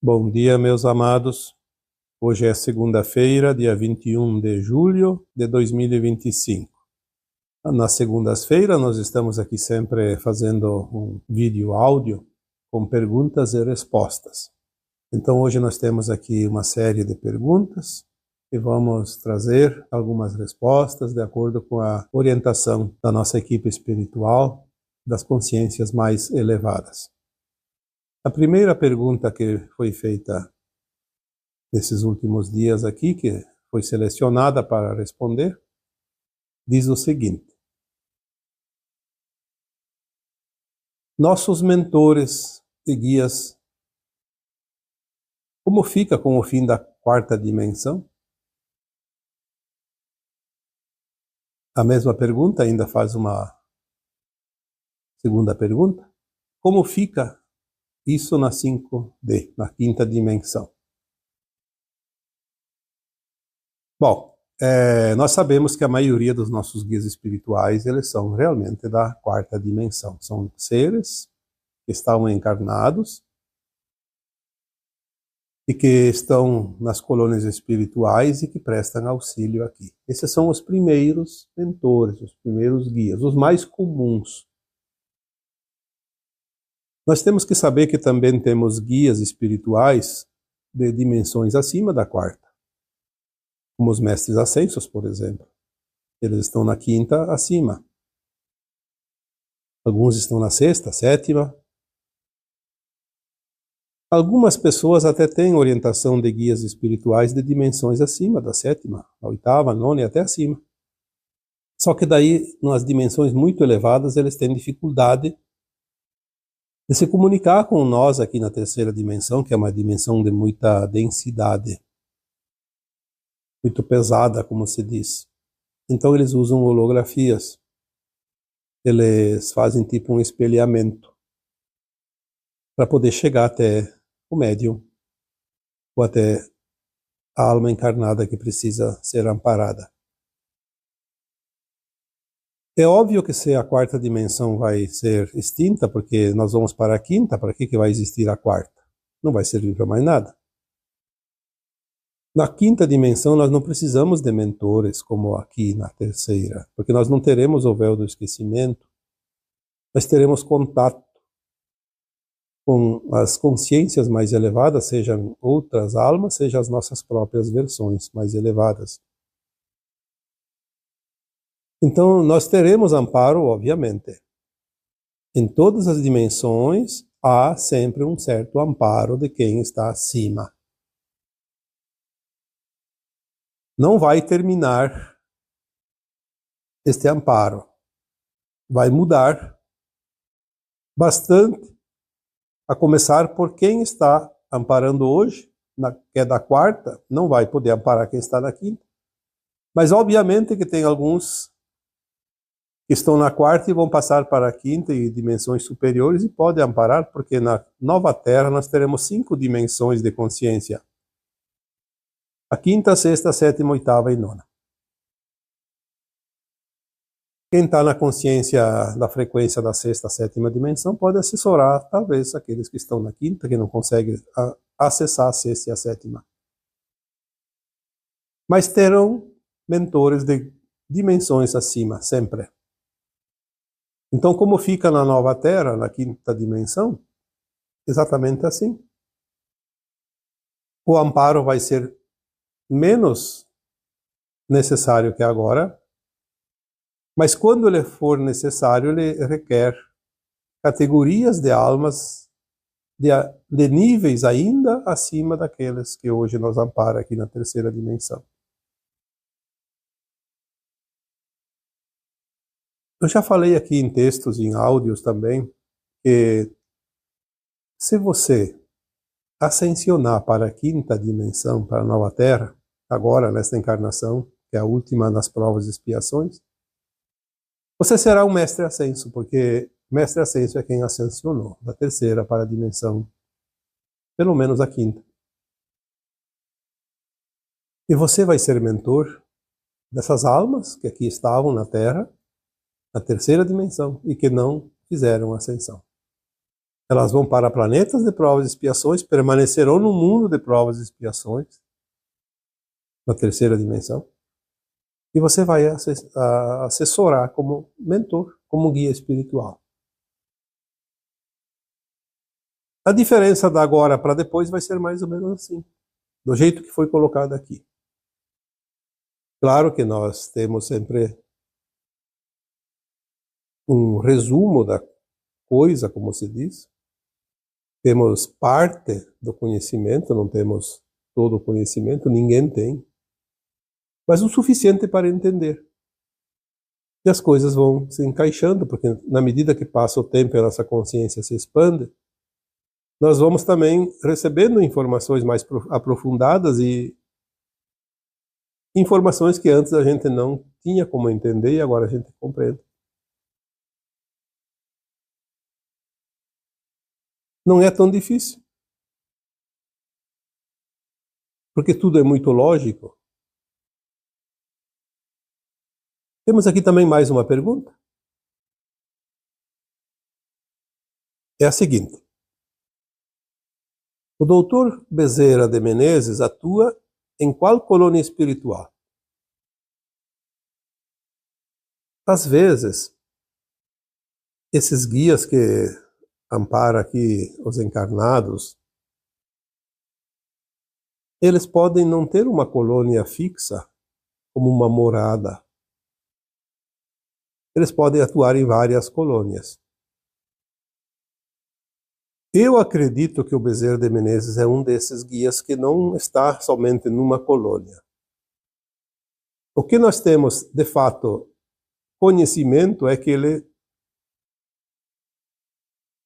Bom dia, meus amados. Hoje é segunda-feira, dia 21 de julho de 2025. Nas segundas-feiras, nós estamos aqui sempre fazendo um vídeo áudio com perguntas e respostas. Então, hoje nós temos aqui uma série de perguntas e vamos trazer algumas respostas de acordo com a orientação da nossa equipe espiritual, das consciências mais elevadas. A primeira pergunta que foi feita nesses últimos dias aqui, que foi selecionada para responder, diz o seguinte: nossos mentores e guias, como fica com o fim da quarta dimensão? A mesma pergunta ainda faz uma segunda pergunta: como fica isso na 5D, na quinta dimensão? Bom, nós sabemos que a maioria dos nossos guias espirituais, eles são realmente da quarta dimensão. São seres que estão encarnados e que estão nas colônias espirituais e que prestam auxílio aqui. Esses são os primeiros mentores, os primeiros guias, os mais comuns. Nós temos que saber que também temos guias espirituais de dimensões acima da quarta, como os mestres ascensos, por exemplo. Eles estão na quinta acima. Alguns estão na sexta, sétima. Algumas pessoas até têm orientação de guias espirituais de dimensões acima da sétima, a oitava, a nona e até acima. Só que daí, nas dimensões muito elevadas, eles têm dificuldade de se comunicar com nós aqui na terceira dimensão, que é uma dimensão de muita densidade, muito pesada, como se diz. Então eles usam holografias. Eles fazem tipo um espelhamento para poder chegar até o médium ou até a alma encarnada que precisa ser amparada. É óbvio que se a quarta dimensão vai ser extinta, porque nós vamos para a quinta, para que vai existir a quarta? Não vai servir para mais nada. Na quinta dimensão nós não precisamos de mentores como aqui na terceira, porque nós não teremos o véu do esquecimento, nós teremos contato com as consciências mais elevadas, sejam outras almas, sejam as nossas próprias versões mais elevadas. Então, nós teremos amparo, obviamente. Em todas as dimensões, há sempre um certo amparo de quem está acima. Não vai terminar este amparo. Vai mudar bastante, a começar por quem está amparando hoje, que é da quarta, não vai poder amparar quem está na quinta. Mas, obviamente, que tem alguns que estão na quarta e vão passar para a quinta e dimensões superiores e podem amparar, porque na nova Terra nós teremos 5 dimensões de consciência. A quinta, sexta, sétima, oitava e nona. Quem está na consciência da frequência da sexta, sétima dimensão pode assessorar, talvez, aqueles que estão na quinta, que não conseguem acessar a sexta e a sétima. Mas terão mentores de dimensões acima, sempre. Então, como fica na nova Terra, na quinta dimensão? Exatamente assim. O amparo vai ser menos necessário que agora, mas quando ele for necessário, ele requer categorias de almas de níveis ainda acima daqueles que hoje nos amparam aqui na terceira dimensão. Eu já falei aqui em textos, em áudios também, que se você ascensionar para a quinta dimensão, para a nova Terra, agora nesta encarnação, que é a última das provas e expiações, você será um mestre ascenso, porque mestre ascenso é quem ascensionou da terceira para a dimensão, pelo menos a quinta. E você vai ser mentor dessas almas que aqui estavam na Terra, na terceira dimensão, e que não fizeram ascensão. Elas vão para planetas de provas e expiações, permanecerão no mundo de provas e expiações, na terceira dimensão, e você vai assessorar como mentor, como guia espiritual. A diferença da agora para depois vai ser mais ou menos assim, do jeito que foi colocado aqui. Claro que nós temos sempre um resumo da coisa, como se diz. Temos parte do conhecimento, não temos todo o conhecimento, ninguém tem, mas o suficiente para entender. E as coisas vão se encaixando, porque na medida que passa o tempo e a nossa consciência se expande, nós vamos também recebendo informações mais aprofundadas e informações que antes a gente não tinha como entender e agora a gente compreende. Não é tão difícil, porque tudo é muito lógico. Temos aqui também mais uma pergunta. É a seguinte. O doutor Bezerra de Menezes atua em qual colônia espiritual? Às vezes, esses guias que amparam aqui os encarnados, eles podem não ter uma colônia fixa, como uma morada. Eles podem atuar em várias colônias. Eu acredito que o Bezerra de Menezes é um desses guias que não está somente numa colônia. O que nós temos, de fato, conhecimento é que ele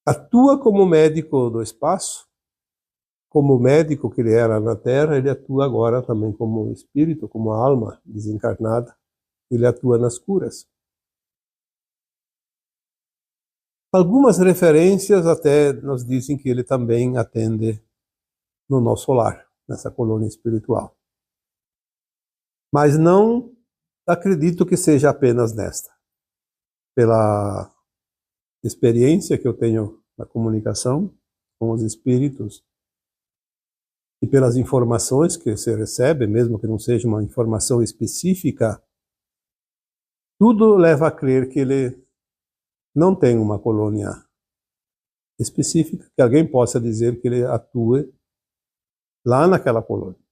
atua como médico do espaço, como médico que ele era na Terra, ele atua agora também como espírito, como alma desencarnada, ele atua nas curas. Algumas referências até nos dizem que ele também atende no nosso lar, nessa colônia espiritual. Mas não acredito que seja apenas nesta. Pela experiência que eu tenho na comunicação com os espíritos e pelas informações que se recebe, mesmo que não seja uma informação específica, tudo leva a crer que ele não tem uma colônia específica, que alguém possa dizer que ele atue lá naquela colônia.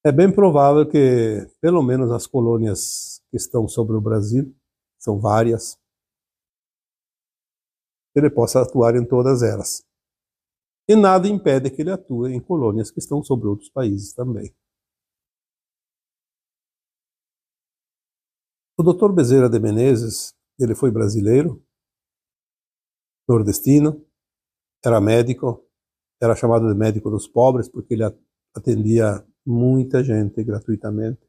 É bem provável que, pelo menos as colônias que estão sobre o Brasil, são várias, ele possa atuar em todas elas. E nada impede que ele atue em colônias que estão sobre outros países também. O Dr. Bezerra de Menezes, ele foi brasileiro, nordestino, era médico, era chamado de médico dos pobres, porque ele atendia muita gente gratuitamente.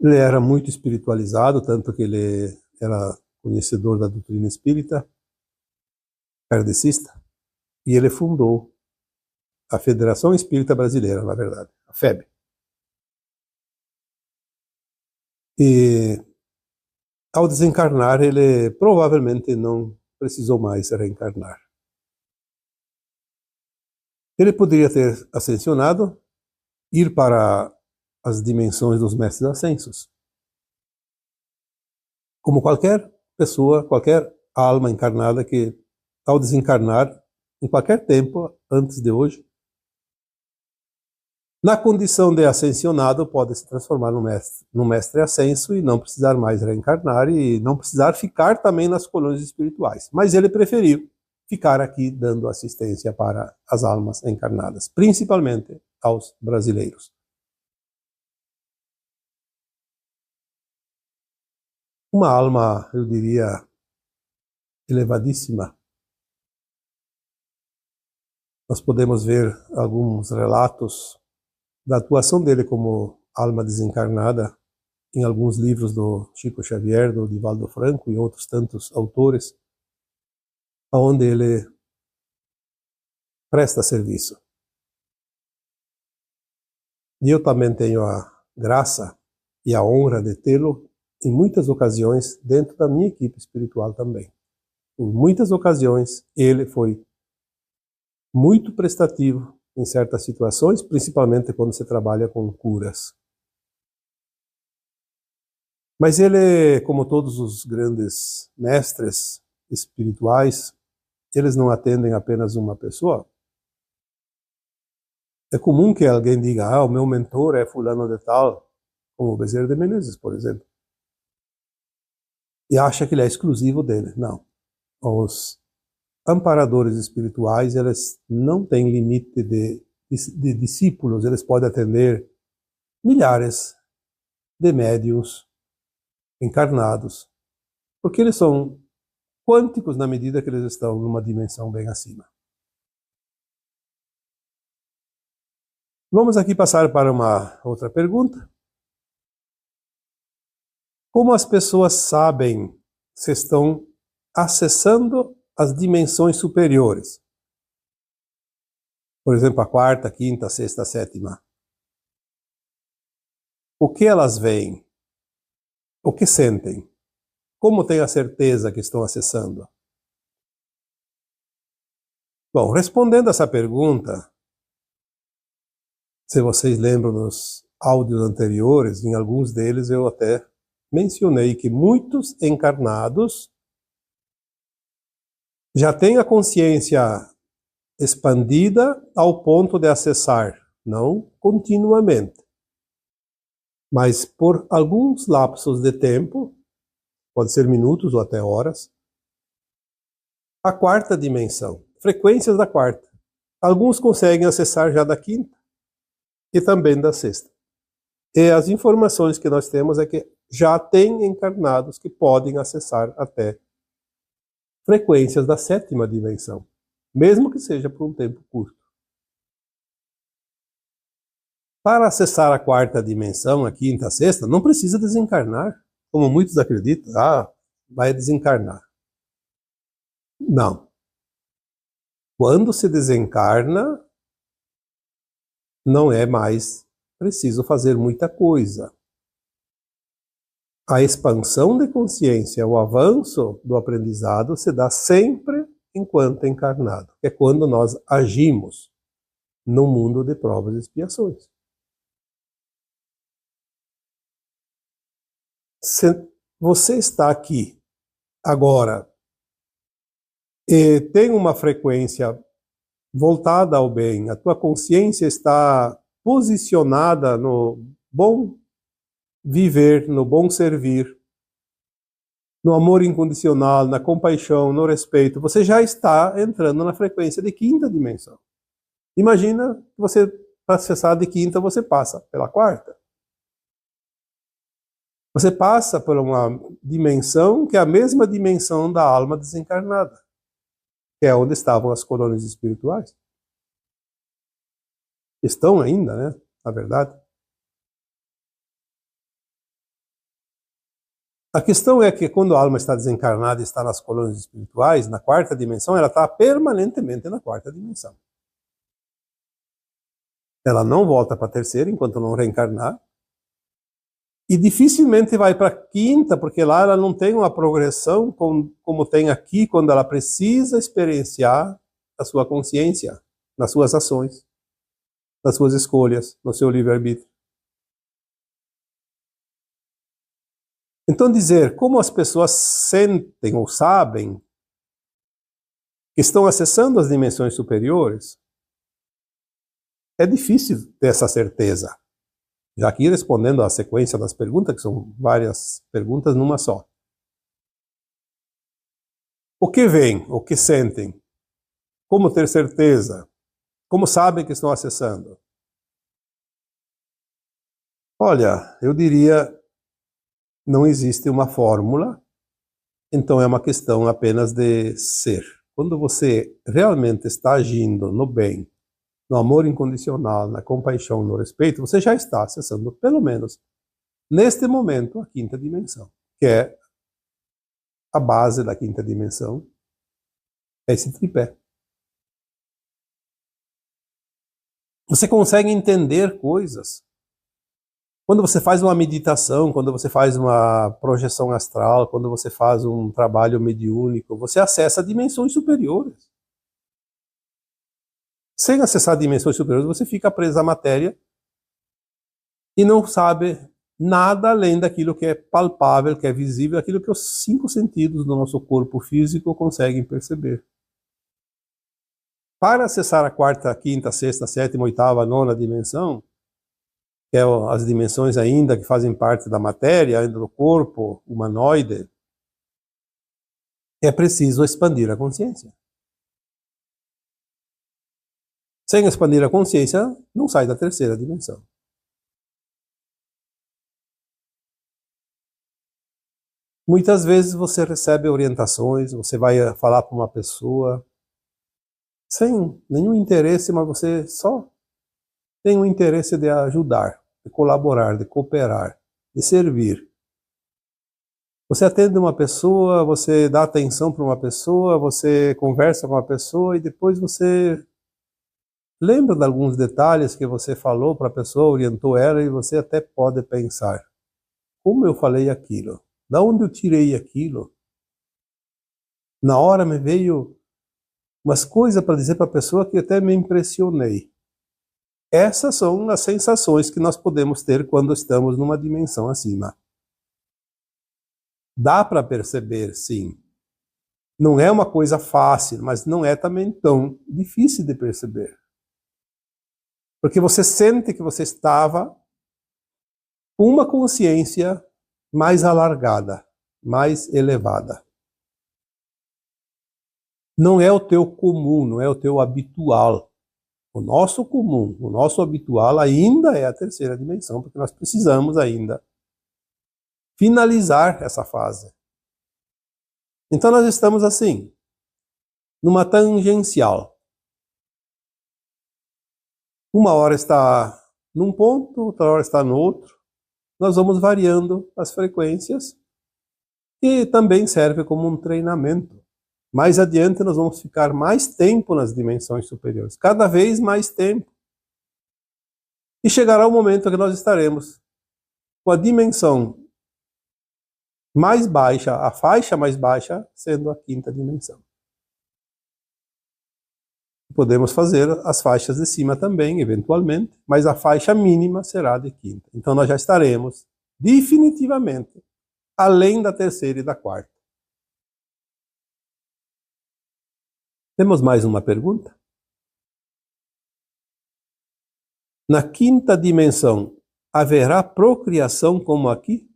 Ele era muito espiritualizado, tanto que ele era conhecedor da doutrina espírita, kardecista, e ele fundou a Federação Espírita Brasileira, na verdade, a FEB. E ao desencarnar, ele provavelmente não precisou mais reencarnar. Ele poderia ter ascensionado, ir para as dimensões dos mestres ascensos. Como qualquer pessoa, qualquer alma encarnada que, ao desencarnar, em qualquer tempo, antes de hoje, na condição de ascensionado, pode se transformar no mestre ascenso e não precisar mais reencarnar e não precisar ficar também nas colônias espirituais. Mas ele preferiu ficar aqui dando assistência para as almas encarnadas, principalmente aos brasileiros. Uma alma, eu diria, elevadíssima. Nós podemos ver alguns relatos da atuação dele como alma desencarnada em alguns livros do Chico Xavier, do Divaldo Franco e outros tantos autores, onde ele presta serviço. E eu também tenho a graça e a honra de tê-lo em muitas ocasiões, dentro da minha equipe espiritual também. Em muitas ocasiões, ele foi muito prestativo em certas situações, principalmente quando se trabalha com curas. Mas ele, como todos os grandes mestres espirituais, eles não atendem apenas uma pessoa. É comum que alguém diga, o meu mentor é fulano de tal, como o Bezerra de Menezes, por exemplo. E acha que ele é exclusivo dele. Não. Os amparadores espirituais, eles não têm limite de discípulos, eles podem atender milhares de médiuns encarnados, porque eles são quânticos na medida que eles estão numa dimensão bem acima. Vamos aqui passar para uma outra pergunta. Como as pessoas sabem se estão acessando as dimensões superiores? Por exemplo, a quarta, quinta, sexta, sétima. O que elas veem? O que sentem? Como têm a certeza que estão acessando? Bom, respondendo essa pergunta, se vocês lembram nos áudios anteriores, em alguns deles eu até mencionei que muitos encarnados já têm a consciência expandida ao ponto de acessar, não continuamente, mas por alguns lapsos de tempo, pode ser minutos ou até horas, a quarta dimensão, frequências da quarta. Alguns conseguem acessar já da quinta e também da sexta. E as informações que nós temos é que já tem encarnados que podem acessar até frequências da sétima dimensão, mesmo que seja por um tempo curto. Para acessar a quarta dimensão, a quinta, a sexta, não precisa desencarnar, como muitos acreditam. Vai desencarnar. Não. Quando se desencarna, não é mais preciso fazer muita coisa. A expansão de consciência, o avanço do aprendizado se dá sempre enquanto encarnado. É quando nós agimos no mundo de provas e expiações. Se você está aqui agora e tem uma frequência voltada ao bem, a tua consciência está posicionada no bom viver, no bom servir, no amor incondicional, na compaixão, no respeito, você já está entrando na frequência de quinta dimensão. Imagina você, para acessar de quinta, você passa pela quarta. Você passa por uma dimensão que é a mesma dimensão da alma desencarnada, que é onde estavam as colônias espirituais. Estão ainda, né? Na verdade. A questão é que quando a alma está desencarnada e está nas colônias espirituais, na quarta dimensão, ela está permanentemente na quarta dimensão. Ela não volta para a terceira enquanto não reencarnar. E dificilmente vai para a quinta, porque lá ela não tem uma progressão como tem aqui, quando ela precisa experienciar a sua consciência nas suas ações, nas suas escolhas, no seu livre-arbítrio. Então dizer como as pessoas sentem ou sabem que estão acessando as dimensões superiores, é difícil ter essa certeza. Já aqui respondendo à sequência das perguntas, que são várias perguntas numa só. O que veem? O que sentem? Como ter certeza? Como sabem que estão acessando? Olha, eu diria, não existe uma fórmula, então é uma questão apenas de ser. Quando você realmente está agindo no bem, no amor incondicional, na compaixão, no respeito, você já está acessando, pelo menos, neste momento, a quinta dimensão, que é a base da quinta dimensão, é esse tripé. Você consegue entender coisas Quando você faz uma meditação, quando você faz uma projeção astral, quando você faz um trabalho mediúnico, você acessa dimensões superiores. Sem acessar dimensões superiores, você fica preso à matéria e não sabe nada além daquilo que é palpável, que é visível, aquilo que os 5 sentidos do nosso corpo físico conseguem perceber. Para acessar a 4ª, 5ª, 6ª, 7ª, 8ª, 9ª dimensão, que é as dimensões ainda que fazem parte da matéria, ainda do corpo humanoide, é preciso expandir a consciência. Sem expandir a consciência, não sai da 3ª dimensão. Muitas vezes você recebe orientações, você vai falar para uma pessoa sem nenhum interesse, mas você só tem o interesse de ajudar, de colaborar, de cooperar, de servir. Você atende uma pessoa, você dá atenção para uma pessoa, você conversa com uma pessoa e depois você lembra de alguns detalhes que você falou para a pessoa, orientou ela, e você até pode pensar: como eu falei aquilo? Da onde eu tirei aquilo? Na hora me veio umas coisas para dizer para a pessoa que até me impressionei. Essas são as sensações que nós podemos ter quando estamos numa dimensão acima. Dá para perceber, sim. Não é uma coisa fácil, mas não é também tão difícil de perceber. Porque você sente que você estava com uma consciência mais alargada, mais elevada. Não é o teu comum, não é o teu habitual. O nosso comum, o nosso habitual ainda é a 3ª dimensão, porque nós precisamos ainda finalizar essa fase. Então nós estamos assim, numa tangencial. Uma hora está num ponto, outra hora está no outro. Nós vamos variando as frequências e também serve como um treinamento. Mais adiante nós vamos ficar mais tempo nas dimensões superiores, cada vez mais tempo. E chegará o momento que nós estaremos com a dimensão mais baixa, a faixa mais baixa, sendo a 5ª dimensão. Podemos fazer as faixas de cima também, eventualmente, mas a faixa mínima será de 5ª. Então nós já estaremos definitivamente além da 3ª e da 4ª. Temos mais uma pergunta? Na 5ª dimensão, haverá procriação como aqui?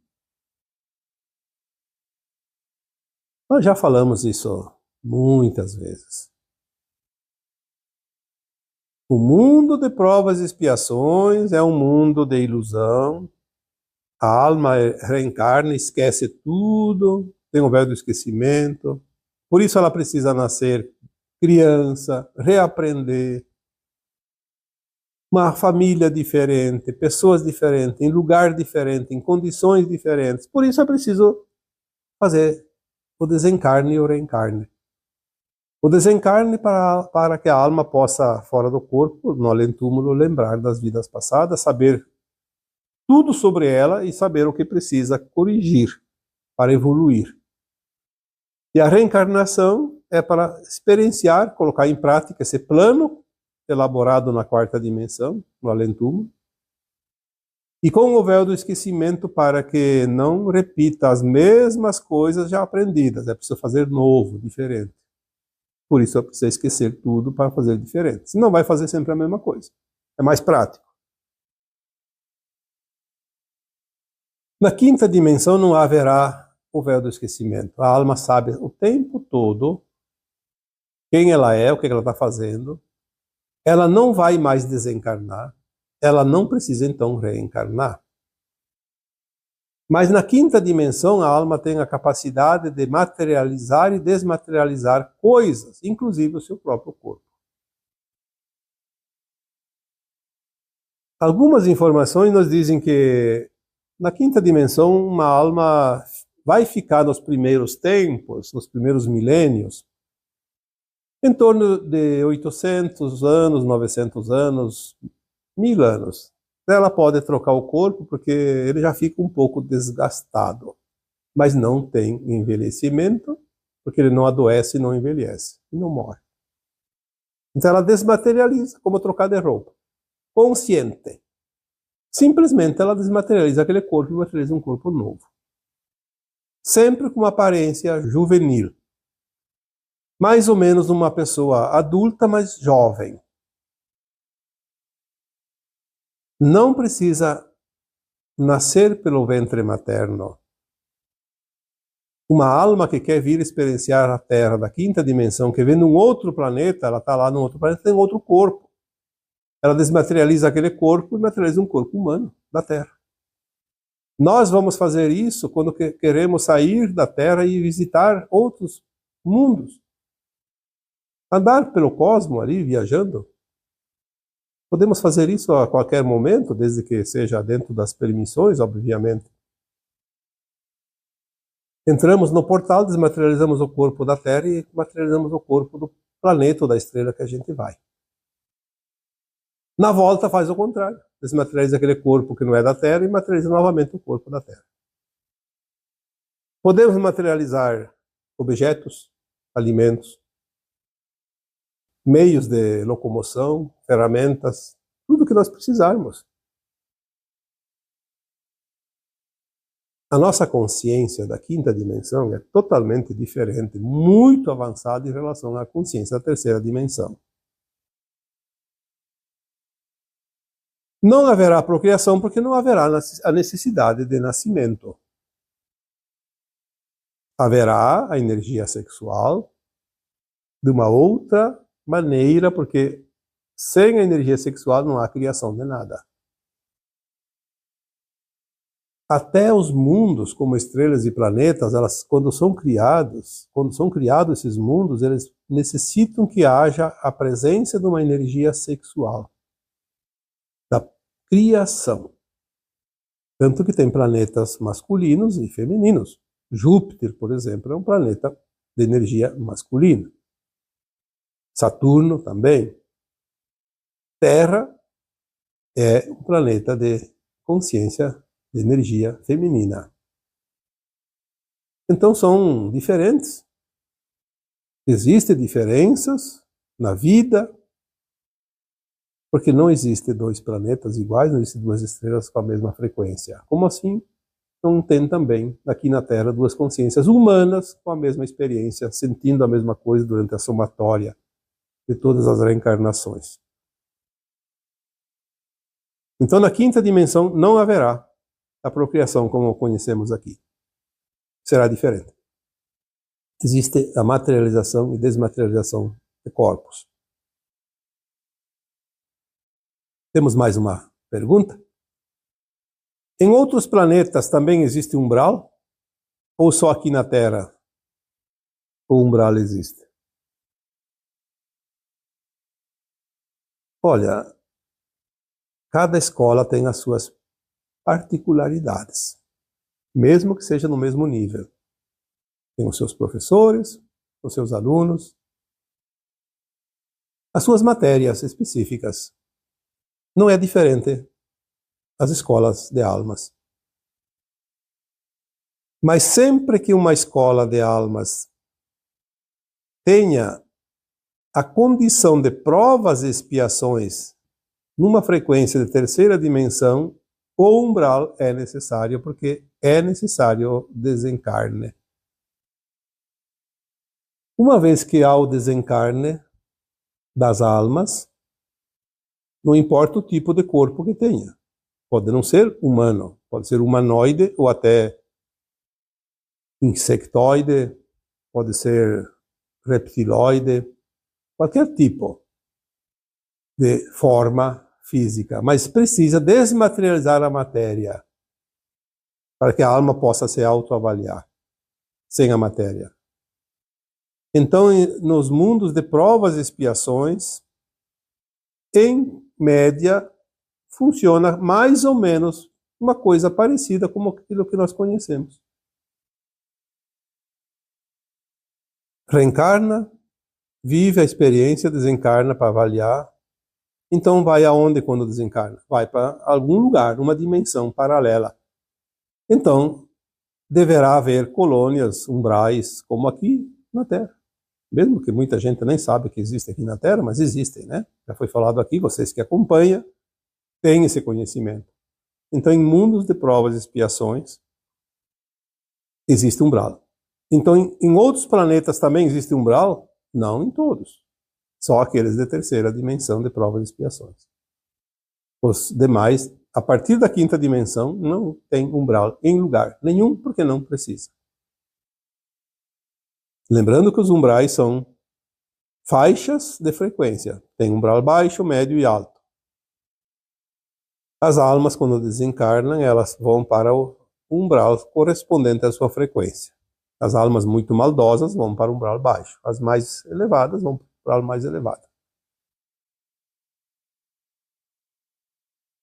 Nós já falamos isso muitas vezes. O mundo de provas e expiações é um mundo de ilusão. A alma reencarna, esquece tudo, tem o véu do esquecimento. Por isso ela precisa nascer criança, reaprender. Uma família diferente, pessoas diferentes, em lugar diferente, em condições diferentes. Por isso é preciso fazer o desencarne e o reencarne. O desencarne para que a alma possa, fora do corpo, no além-túmulo, lembrar das vidas passadas, saber tudo sobre ela e saber o que precisa corrigir para evoluir. E a reencarnação é para experienciar, colocar em prática esse plano elaborado na 4ª dimensão, no além-túmulo, e com o véu do esquecimento para que não repita as mesmas coisas já aprendidas. É preciso fazer novo, diferente. Por isso é preciso esquecer tudo para fazer diferente. Senão vai fazer sempre a mesma coisa. É mais prático. Na 5ª dimensão não haverá o véu do esquecimento. A alma sabe o tempo todo quem ela é, o que ela está fazendo. Ela não vai mais desencarnar. Ela não precisa então reencarnar. Mas na 5ª dimensão a alma tem a capacidade de materializar e desmaterializar coisas, inclusive o seu próprio corpo. Algumas informações nos dizem que na 5ª dimensão uma alma vai ficar nos primeiros tempos, nos primeiros milênios, em torno de 800 anos, 900 anos, 1000 anos. Ela pode trocar o corpo porque ele já fica um pouco desgastado, mas não tem envelhecimento, porque ele não adoece, não envelhece e não morre. Então ela desmaterializa, como trocar de roupa. Consciente. Simplesmente ela desmaterializa aquele corpo e materializa um corpo novo. Sempre com uma aparência juvenil. Mais ou menos uma pessoa adulta, mas jovem. Não precisa nascer pelo ventre materno. Uma alma que quer vir experienciar a Terra da quinta dimensão, que vem num outro planeta, ela está lá num outro planeta, tem outro corpo. Ela desmaterializa aquele corpo e materializa um corpo humano da Terra. Nós vamos fazer isso quando queremos sair da Terra e visitar outros mundos. Andar pelo cosmos ali, viajando. Podemos fazer isso a qualquer momento, desde que seja dentro das permissões, obviamente. Entramos no portal, desmaterializamos o corpo da Terra e materializamos o corpo do planeta ou da estrela que a gente vai. Na volta faz o contrário. Desmaterializa aquele corpo que não é da Terra e materializa novamente o corpo da Terra. Podemos materializar objetos, alimentos, meios de locomoção, ferramentas, tudo que nós precisarmos. A nossa consciência da quinta dimensão é totalmente diferente, muito avançada em relação à consciência da terceira dimensão. Não haverá procriação porque não haverá a necessidade de nascimento. Haverá a energia sexual de uma outra maneira, porque sem a energia sexual não há criação de nada. Até os mundos, como estrelas e planetas, elas, quando são criados esses mundos, eles necessitam que haja a presença de uma energia sexual, da criação. Tanto que tem planetas masculinos e femininos. Júpiter, por exemplo, é um planeta de energia masculina. Saturno também. Terra é um planeta de consciência de energia feminina. Então são diferentes. Existem diferenças na vida, porque não existem dois planetas iguais, não existem duas estrelas com a mesma frequência. Como assim? Não tem também aqui na Terra duas consciências humanas com a mesma experiência, sentindo a mesma coisa durante a somatória de todas as reencarnações. Então na quinta dimensão não haverá a procriação como conhecemos aqui. Será diferente. Existe a materialização e desmaterialização de corpos. Temos mais uma pergunta? Em outros planetas também existe umbral? Ou só aqui na Terra o umbral existe? Olha, cada escola tem as suas particularidades, mesmo que seja no mesmo nível. Tem os seus professores, os seus alunos, as suas matérias específicas. Não é diferente as escolas de almas. Mas sempre que uma escola de almas tenha a condição de provas e expiações numa frequência de terceira dimensão, o umbral é necessário, porque é necessário desencarne. Uma vez que há o desencarne das almas, não importa o tipo de corpo que tenha. Pode não ser humano, pode ser humanoide ou até insectoide, pode ser reptiloide, qualquer tipo de forma física, mas precisa desmaterializar a matéria para que a alma possa se autoavaliar sem a matéria. Então, nos mundos de provas e expiações, em média, funciona mais ou menos uma coisa parecida com aquilo que nós conhecemos. Reencarna, vive a experiência, desencarna para avaliar, Então vai aonde quando desencarna? Vai para algum lugar, uma dimensão paralela. Então deverá haver colônias, umbrais, como aqui na Terra. Mesmo que muita gente nem sabe que existe aqui na Terra, mas existem, né? Já foi falado aqui, vocês que acompanham têm esse conhecimento. Então, em mundos de provas e expiações, existe umbral. Então, em outros planetas também existe umbral? Não em todos. Só aqueles de terceira dimensão de provas e expiações. Os demais, a partir da quinta dimensão, não tem umbral em lugar nenhum, porque não precisa. Lembrando que os umbrais são faixas de frequência. Tem umbral baixo, médio e alto. As almas, quando desencarnam, elas vão para o umbral correspondente à sua frequência. As almas muito maldosas vão para o umbral baixo. As mais elevadas vão para o umbral mais elevado.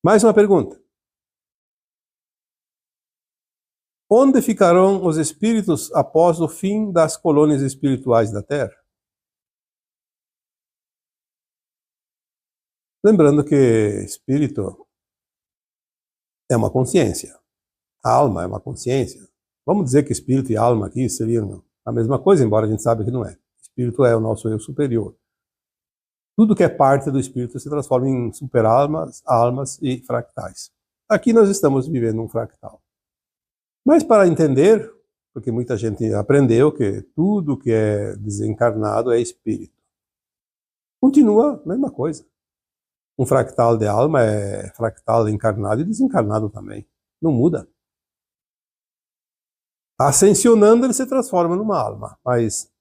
Mais uma pergunta. Onde ficarão os espíritos após o fim das colônias espirituais da Terra? Lembrando que espírito é uma consciência. A alma é uma consciência. Vamos dizer que espírito e alma aqui seriam a mesma coisa, embora a gente saiba que não é. Espírito é o nosso eu superior. Tudo que é parte do espírito se transforma em superalmas, almas e fractais. Aqui nós estamos vivendo um fractal. Mas para entender, porque muita gente aprendeu que tudo que é desencarnado é espírito. Continua a mesma coisa. Um fractal de alma é fractal encarnado e desencarnado também. Não muda. Ascensionando, ele se transforma numa alma, mas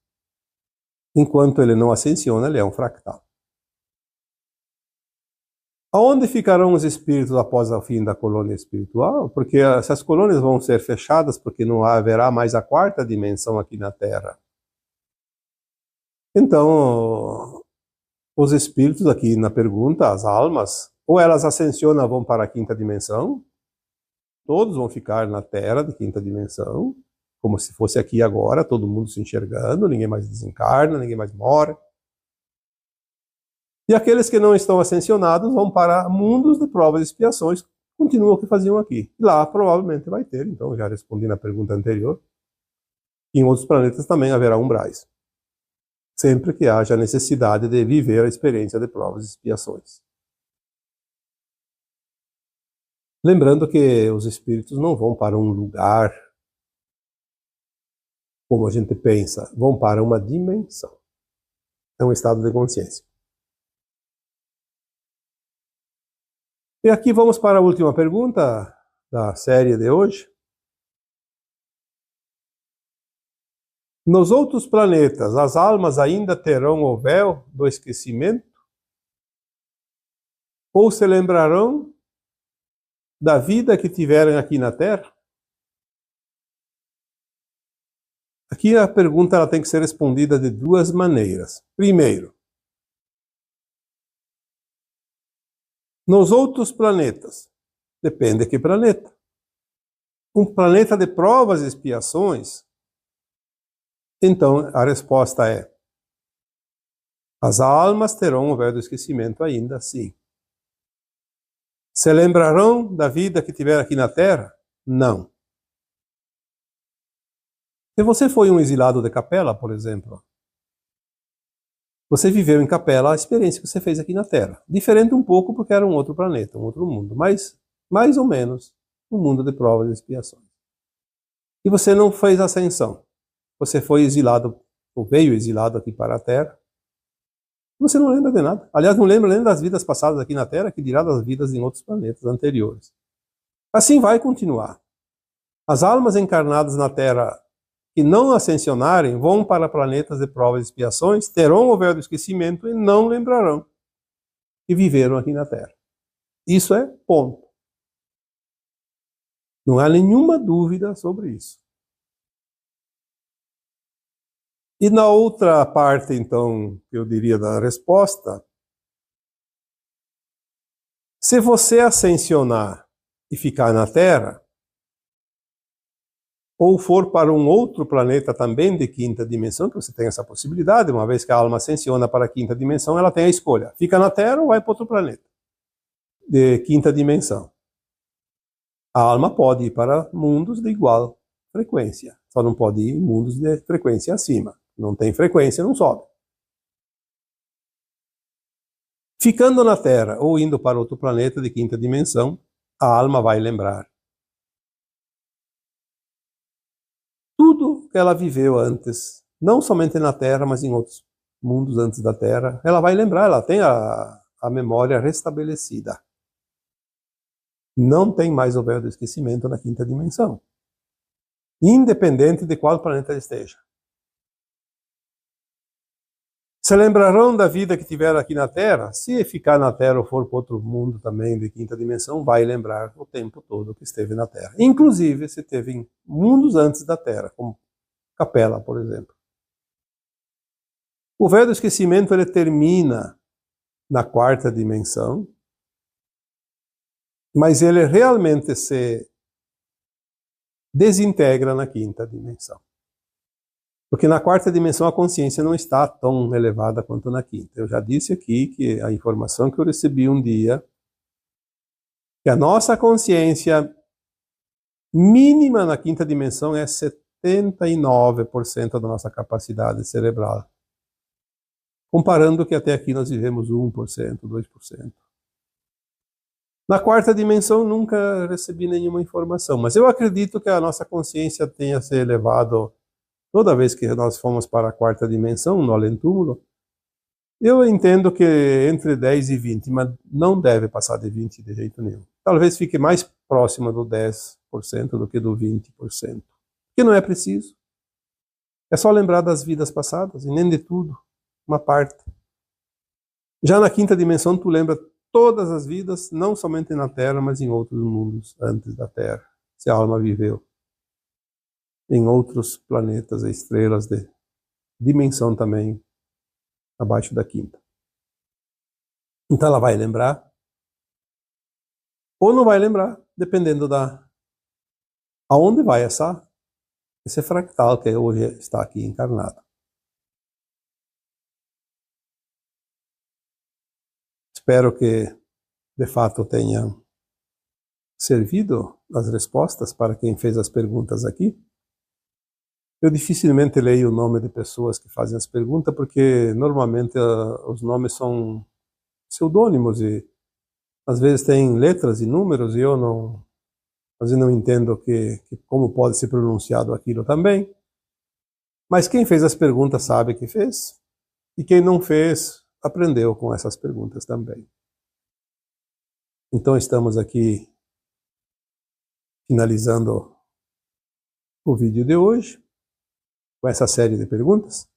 enquanto ele não ascensiona, ele é um fractal. Aonde ficarão os espíritos após o fim da colônia espiritual? Porque essas colônias vão ser fechadas porque não haverá mais a quarta dimensão aqui na Terra. Então, os espíritos aqui na pergunta, as almas, ou elas ascensionam, vão para a quinta dimensão, todos vão ficar na Terra de quinta dimensão, como se fosse aqui agora, todo mundo se enxergando, ninguém mais desencarna, ninguém mais morre. E aqueles que não estão ascensionados vão para mundos de provas e expiações, continuam o que faziam aqui. E lá provavelmente vai ter, então já respondi na pergunta anterior, em outros planetas também haverá umbrais. Sempre que haja necessidade de viver a experiência de provas e expiações. Lembrando que os espíritos não vão para um lugar como a gente pensa, vão para uma dimensão. É um estado de consciência. E aqui vamos para a última pergunta da série de hoje. Nos outros planetas, as almas ainda terão o véu do esquecimento? Ou se lembrarão da vida que tiveram aqui na Terra? Aqui a pergunta ela tem que ser respondida de duas maneiras. Primeiro, nos outros planetas, depende de que planeta. Um planeta de provas e expiações, então a resposta é: as almas terão o véu do esquecimento ainda assim. Se lembrarão da vida que tiveram aqui na Terra? Não. Se você foi um exilado de Capela, por exemplo, você viveu em Capela a experiência que você fez aqui na Terra. Diferente um pouco porque era um outro planeta, um outro mundo, mas mais ou menos um mundo de provas e expiações. E você não fez ascensão. Você foi exilado, ou veio exilado aqui para a Terra. Você não lembra de nada. Aliás, não lembra nem das vidas passadas aqui na Terra, que dirá das vidas em outros planetas anteriores. Assim vai continuar. As almas encarnadas na Terra que não ascensionarem vão para planetas de provas e expiações, terão o véu do esquecimento e não lembrarão que viveram aqui na Terra. Isso é ponto. Não há nenhuma dúvida sobre isso. E na outra parte, então, eu diria da resposta, se você ascensionar e ficar na Terra, ou for para um outro planeta também de quinta dimensão, que você tem essa possibilidade, uma vez que a alma ascensiona para a quinta dimensão, ela tem a escolha. Fica na Terra ou vai para outro planeta de quinta dimensão. A alma pode ir para mundos de igual frequência, só não pode ir em mundos de frequência acima. Não tem frequência, não sobe. Ficando na Terra ou indo para outro planeta de quinta dimensão, a alma vai lembrar tudo que ela viveu antes, não somente na Terra, mas em outros mundos antes da Terra. Ela vai lembrar, ela tem a memória restabelecida. Não tem mais o véu do esquecimento na quinta dimensão, independente de qual planeta esteja. Se lembrarão da vida que tiveram aqui na Terra? Se ficar na Terra ou for para outro mundo também de quinta dimensão, vai lembrar o tempo todo que esteve na Terra. Inclusive, se teve em mundos antes da Terra, como Capela, por exemplo. O véu do esquecimento ele termina na quarta dimensão, mas ele realmente se desintegra na quinta dimensão. Porque na quarta dimensão a consciência não está tão elevada quanto na quinta. Eu já disse aqui que a informação que eu recebi um dia, que a nossa consciência mínima na quinta dimensão é 79% da nossa capacidade cerebral. Comparando que até aqui nós vivemos 1%, 2%. Na quarta dimensão nunca recebi nenhuma informação, mas eu acredito que a nossa consciência tenha se elevado toda vez que nós fomos para a quarta dimensão, no além-túmulo. Eu entendo que entre 10 e 20, mas não deve passar de 20 de jeito nenhum. Talvez fique mais próxima do 10% do que do 20%. Que não é preciso. É só lembrar das vidas passadas, e nem de tudo, uma parte. Já na quinta dimensão, tu lembra todas as vidas, não somente na Terra, mas em outros mundos antes da Terra. Se a alma viveu em outros planetas, estrelas de dimensão também abaixo da quinta. Então ela vai lembrar ou não vai lembrar, dependendo da aonde vai esse fractal que hoje está aqui encarnado. Espero que de fato tenha servido as respostas para quem fez as perguntas aqui. Eu dificilmente leio o nome de pessoas que fazem as perguntas, porque normalmente os nomes são pseudônimos e às vezes tem letras e números e eu não, às vezes não entendo como pode ser pronunciado aquilo também. Mas quem fez as perguntas sabe que fez, e quem não fez aprendeu com essas perguntas também. Então estamos aqui finalizando o vídeo de hoje, com essa série de perguntas.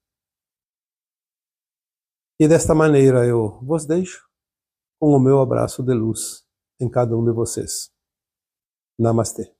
E desta maneira eu vos deixo com o meu abraço de luz em cada um de vocês. Namastê.